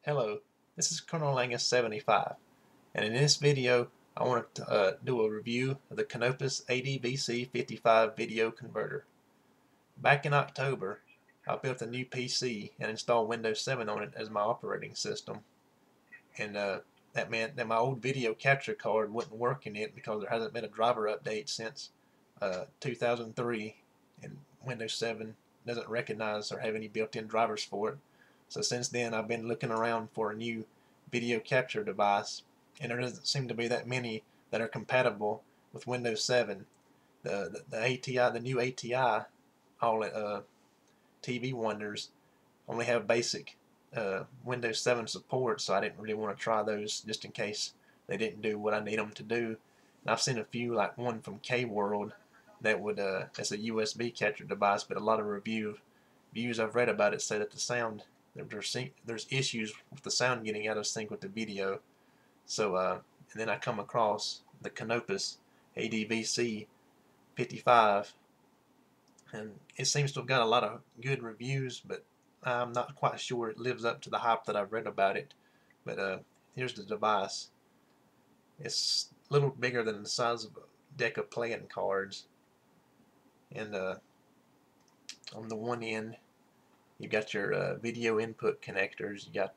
Hello, this is Colonel 75, and in this video I want to do a review of the Canopus ADVC-55 video converter. Back in October, I built a new PC and installed Windows 7 on it as my operating system, and that meant that my old video capture card wouldn't work in it because there hasn't been a driver update since 2003, and Windows 7 doesn't recognize or have any built-in drivers for it. So since then I've been looking around for a new video capture device, and there doesn't seem to be that many that are compatible with Windows 7. The ATI, the new ATI, all TV Wonders only have basic Windows 7 support, so I didn't really want to try those just in case they didn't do what I need them to do. And I've seen a few, like one from K-World that would it's a USB capture device, but a lot of reviews I've read about it say that the sound, there's issues with the sound getting out of sync with the video. So and then I come across the Canopus ADVC-55, and it seems to have got a lot of good reviews, but I'm not quite sure it lives up to the hype that I've read about it. But here's the device. It's a little bigger than the size of a deck of playing cards, and on the one end you've got your video input connectors. You got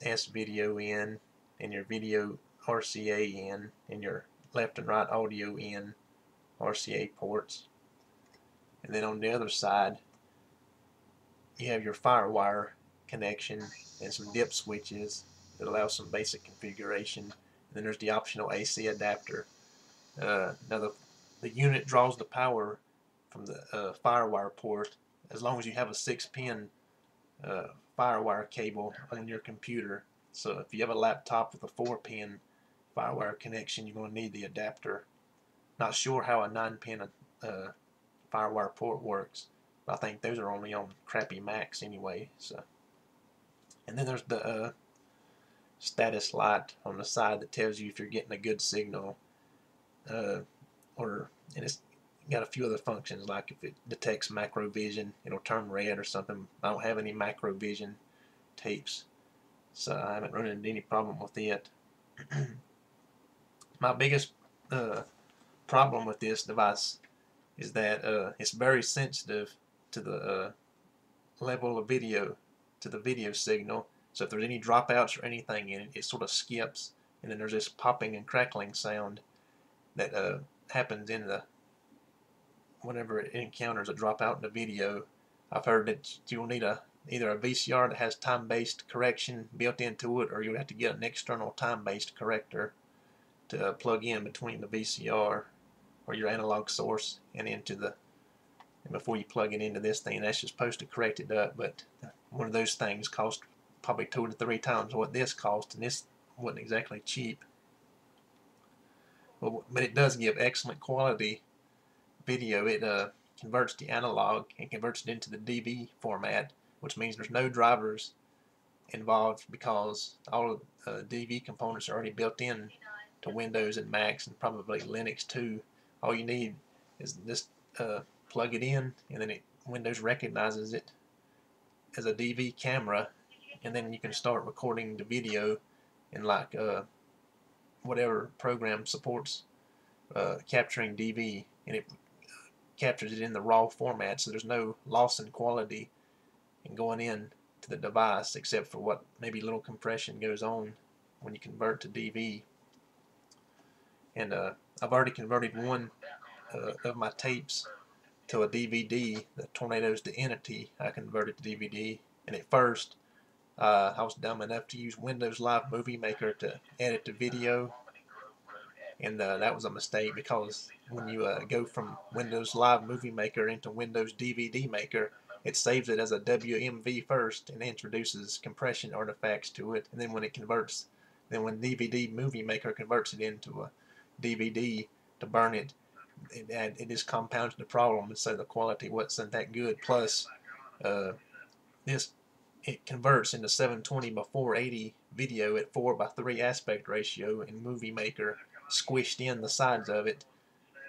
S-video in, and your video RCA in, and your left and right audio in RCA ports. And then on the other side you have your FireWire connection and some dip switches that allow some basic configuration. And then there's the optional AC adapter. Now the unit draws the power from the FireWire port as long as you have a 6-pin FireWire cable on your computer. So if you have a laptop with a 4-pin FireWire connection, you're going to need the adapter. Not sure how a 9-pin FireWire port works, but I think those are only on crappy Macs anyway. So, and then there's the status light on the side that tells you if you're getting a good signal, and it's got a few other functions, like if it detects macro vision, it'll turn red or something. I don't have any macro vision tapes, so I haven't run into any problem with it. My biggest problem with this device is that it's very sensitive to the level of video, to the video signal. So if there's any dropouts or anything in it, it sort of skips, and then there's this popping and crackling sound that happens in the whenever it encounters a dropout in the video. I've heard that you'll need either a VCR that has time-based correction built into it, or you'll have to get an external time-based corrector to plug in between the VCR or your analog source and before you plug it into this thing. That's just supposed to correct it up, but one of those things cost probably 2 to 3 times what this cost, and this wasn't exactly cheap. But it does give excellent quality video. It converts the analog and converts it into the DV format, which means there's no drivers involved because all of the DV components are already built in to Windows and Macs, and probably Linux too. All you need is just plug it in, and then Windows recognizes it as a DV camera, and then you can start recording the video in like whatever program supports capturing DV, and it captures it in the raw format, so there's no loss in quality in going in to the device, except for what maybe little compression goes on when you convert to DV. And I've already converted one of my tapes to a DVD, the Tornadoes to Entity. I converted to DVD, and at first I was dumb enough to use Windows Live Movie Maker to edit the video, and that was a mistake, because when you go from Windows Live Movie Maker into Windows DVD Maker, it saves it as a WMV first and introduces compression artifacts to it, and then when DVD Movie Maker converts it into a DVD to burn it, it just compounds the problem, and so the quality wasn't that good. Plus, it converts into 720 by 480 video at 4:3 aspect ratio, and Movie Maker squished in the sides of it,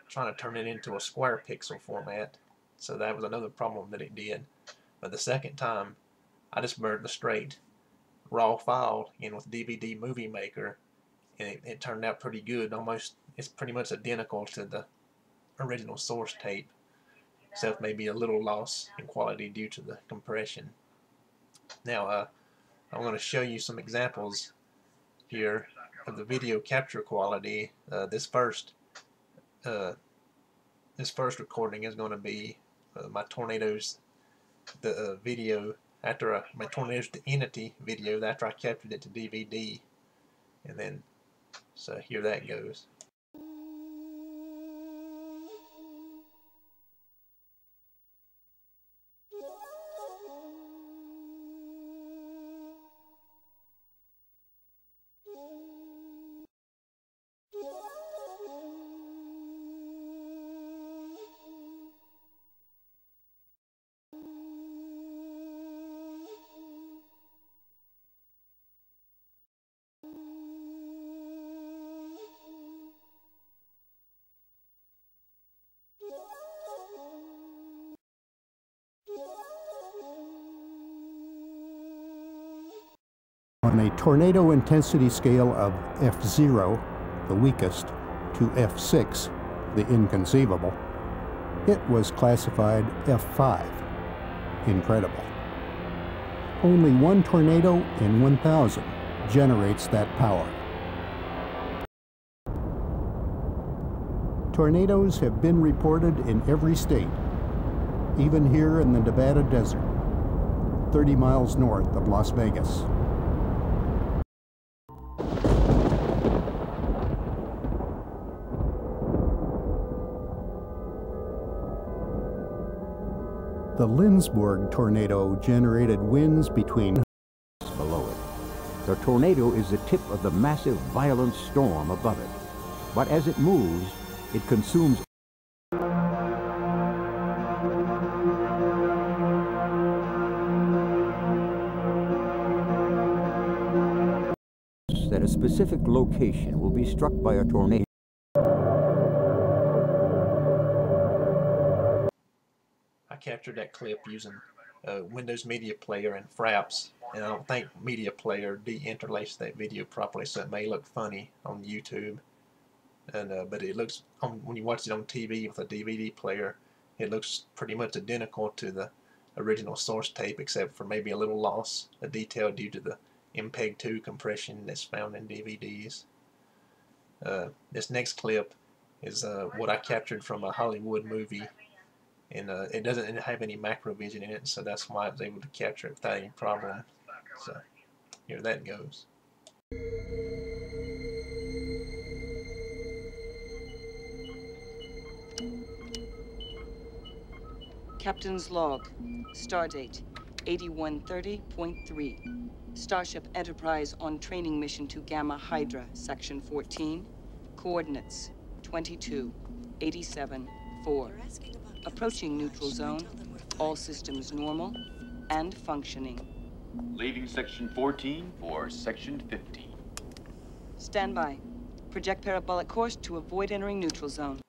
trying to turn it into a square pixel format. So that was another problem that it did. But the second time, I just burned the straight raw file in with DVD Movie Maker, and it turned out pretty good. It's pretty much identical to the original source tape, except maybe a little loss in quality due to the compression. Now I'm going to show you some examples here of the video capture quality. This first recording is going to be my Tornadoes video after my Tornadoes to Entity video after I captured it to DVD, and then so here that goes. On a tornado intensity scale of F0, the weakest, to F6, the inconceivable, it was classified F5, incredible. Only one tornado in 1,000 generates that power. Tornadoes have been reported in every state, even here in the Nevada desert, 30 miles north of Las Vegas. The Lindsborg tornado generated winds between below it. The tornado is the tip of the massive violent storm above it. But as it moves, it consumes that a specific location will be struck by a tornado. I captured that clip using Windows Media Player and Fraps, and I don't think Media Player de-interlaced that video properly, so it may look funny on YouTube. And but it looks, when you watch it on TV with a DVD player, it looks pretty much identical to the original source tape, except for maybe a little loss of detail due to the MPEG-2 compression that's found in DVDs. This next clip is what I captured from a Hollywood movie, and it doesn't have any macrovision in it, so that's why I was able to capture it without any problem. So here that goes. Captain's log. Stardate 8130.3. Starship Enterprise on training mission to Gamma Hydra, Section 14. Coordinates 2287-4. Approaching neutral zone. All systems normal and functioning. Leaving Section 14 for Section 15. Stand by. Project parabolic course to avoid entering neutral zone.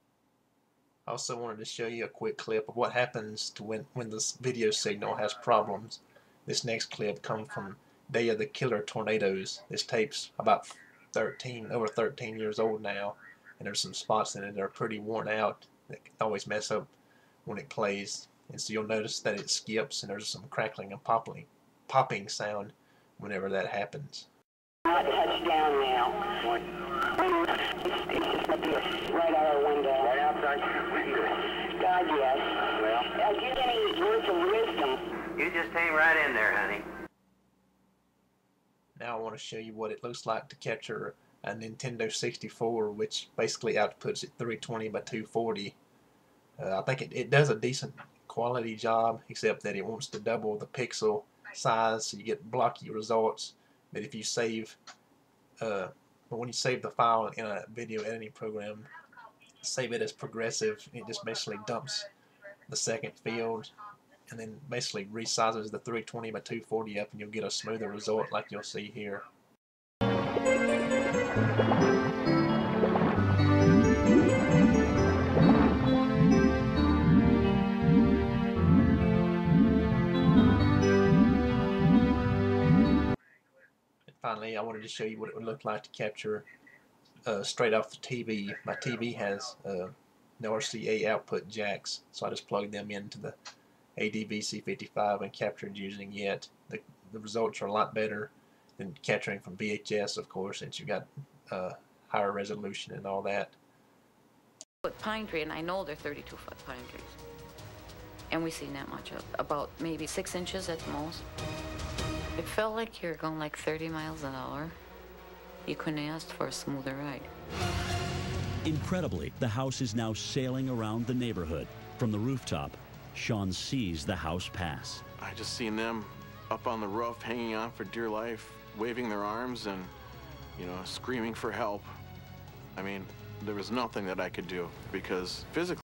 I also wanted to show you a quick clip of what happens to when this video signal has problems. This next clip comes from Day of the Killer Tornadoes. This tape's about over 13 years old now, and there's some spots in it that are pretty worn out that can always mess up when it plays. And so you'll notice that it skips, and there's some crackling and popping sound whenever that happens. Touchdown now. It's just up here, right out our window. Right outside your window? God, yes. Well, I'll give any words of wisdom. You just hang right in there, honey. Now I want to show you what it looks like to capture a Nintendo 64, which basically outputs at 320 by 240. I think it does a decent quality job, except that it wants to double the pixel size, so you get blocky results. But if you save, when you save the file in a video editing program, save it as progressive, it just basically dumps the second field and then basically resizes the 320 by 240 up, and you'll get a smoother result like you'll see here. finally, I wanted to show you what it would look like to capture straight off the TV. My TV has no RCA output jacks, so I just plugged them into the ADVC-55 and captured using it. The results are a lot better than capturing from VHS, of course, since you got higher resolution and all that. But pine tree, and I know they're 32-foot pine trees, and we seen that much of, about maybe 6 inches at the most. It felt like you were going like 30 miles an hour. You couldn't ask for a smoother ride. Incredibly, the house is now sailing around the neighborhood. From the rooftop, Sean sees the house pass. I just seen them up on the roof, hanging on for dear life, waving their arms and, you know, screaming for help. I mean, there was nothing that I could do because physically